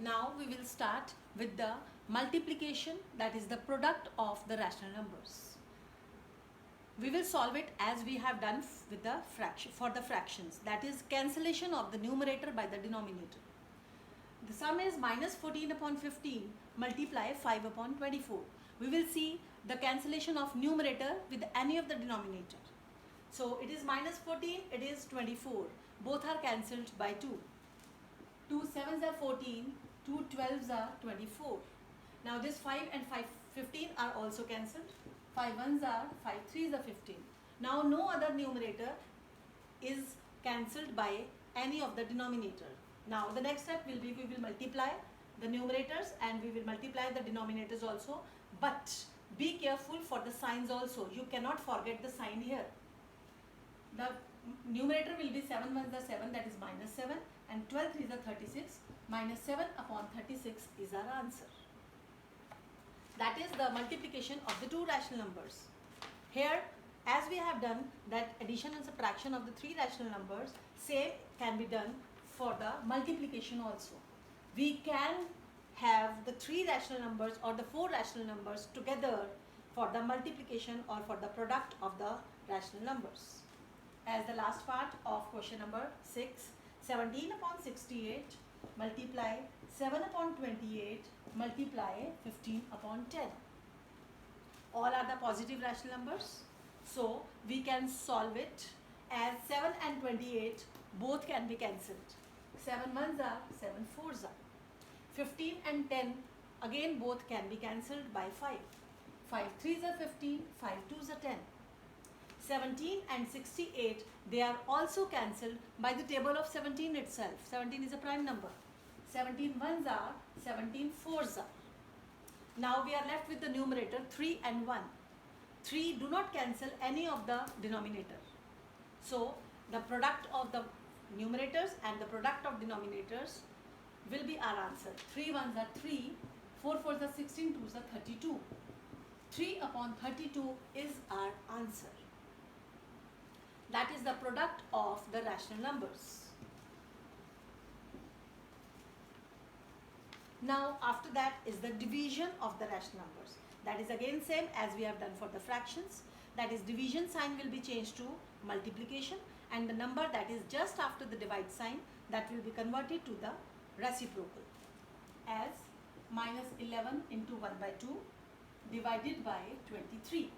Now we will start with the multiplication, that is the product of the rational numbers. We will solve it as we have done with the fraction for the fractions, that is cancellation of the numerator by the denominator. The sum is minus 14 upon 15 multiply 5 upon 24. We will see the cancellation of numerator with any of the denominator. So it is minus 14, it is 24. Both are cancelled by 2. 2 7s are 14, 2 12s are 24. Now this 5 and 15 are also cancelled. 5 1s are 5 3s are 15. Now no other numerator is cancelled by any of the denominator. Now the next step will be we will multiply the numerators and we will multiply the denominators also. But be careful for the signs also. You cannot forget the sign here. The numerator will be 7 1s are 7, that is minus 7, and 12 3s are 36. Minus 7 upon 36 is our answer. That is the multiplication of the two rational numbers. Here, as we have done that addition and subtraction of the three rational numbers, same can be done for the multiplication also. We can have the three rational numbers or the four rational numbers together for the multiplication or for the product of the rational numbers. As the last part of question number 6, 17 upon 68 multiply 7 upon 28 multiply 15 upon 10. All are the positive rational numbers. So we can solve it as 7 and 28 both can be cancelled. 7 1s are 7 4s are. 15 and 10 again both can be cancelled by 5. 5 3s are 15, 5 2s are 10. 17 and 68 they are also cancelled by the table of 17 itself. 17 is a prime number. 17 1s are, 17 4s are. Now we are left with the numerator 3 and 1. 3 do not cancel any of the denominator. So the product of the numerators and the product of denominators will be our answer. 3 1s are 3, 4 4s are 16, 2s are 32. 3 upon 32 is our answer. That is the product of the rational numbers. Now after that is the division of the rational numbers. That is again same as we have done for the fractions. That is division sign will be changed to multiplication and the number that is just after the divide sign that will be converted to the reciprocal as minus 11 into 1 by 2 divided by 23.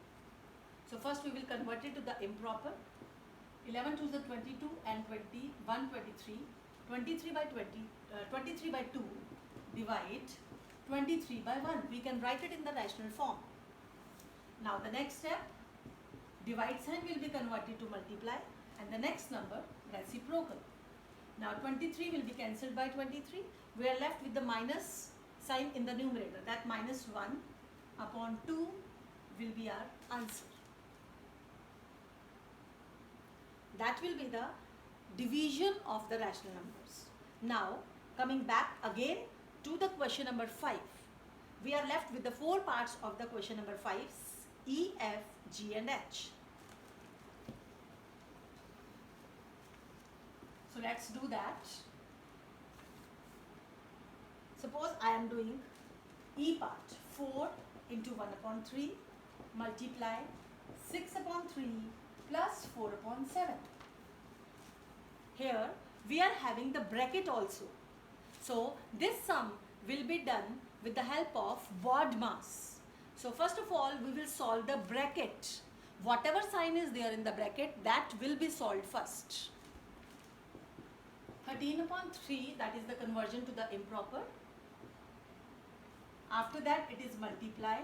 So first we will convert it to the improper. 11 2s are 22 and 21 23. 23 by 23 by 2 divide 23 by 1. We can write it in the rational form. Now the next step, divide sign will be converted to multiply and the next number reciprocal. Now 23 will be cancelled by 23. We are left with the minus sign in the numerator. That minus 1 upon 2 will be our answer. That will be the division of the rational numbers. Now coming back again to the question number 5. We are left with the four parts of the question number 5, E, F, G and H. So let's do that. Suppose I am doing E part, 4 into 1 upon 3 multiply 6 upon 3 plus 4 upon 7. Here we are having the bracket also. So this sum will be done with the help of BODMAS. So first of all we will solve the bracket. Whatever sign is there in the bracket that will be solved first. 13 upon 3 that is the conversion to the improper. After that it is multiply.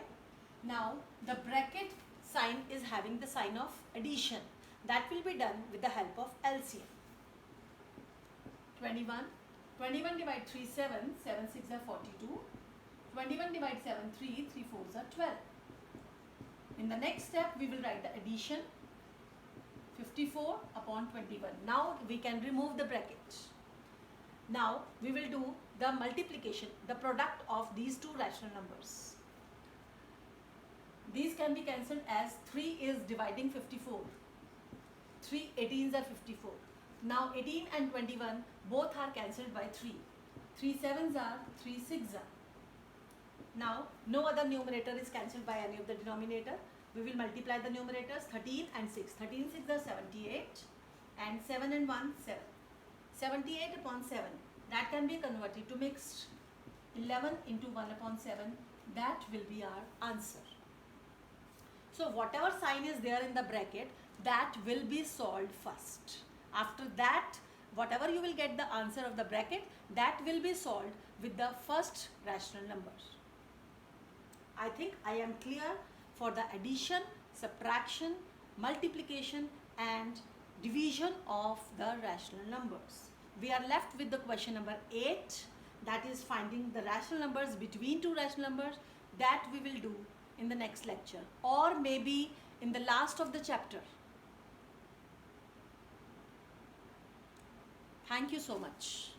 Now the bracket sign is having the sign of addition. That will be done with the help of LCM. 21 divide 3 7, 7 6 are 42. 21 divide 7 3, 3 4s are 12. In the next step we will write the addition 54 upon 21. Now we can remove the bracket. Now we will do the multiplication, the product of these two rational numbers. These can be cancelled as 3 is dividing 54. 3 18s are 54. Now 18 and 21 both are cancelled by 3. 3 sevens are 3 six are. Now no other numerator is cancelled by any of the denominator. We will multiply the numerators 13 and 6. 13 6 are 78 and 7 and 1 7. 78 upon 7, that can be converted to mixed. 11 into 1 upon 7, that will be our answer. So whatever sign is there in the bracket, that will be solved first. After that, whatever you will get the answer of the bracket, that will be solved with the first rational number. I think I am clear for the addition, subtraction, multiplication and division of the rational numbers. We are left with the question number 8, that is finding the rational numbers between two rational numbers. That we will do in the next lecture or maybe in the last of the chapter. Thank you so much.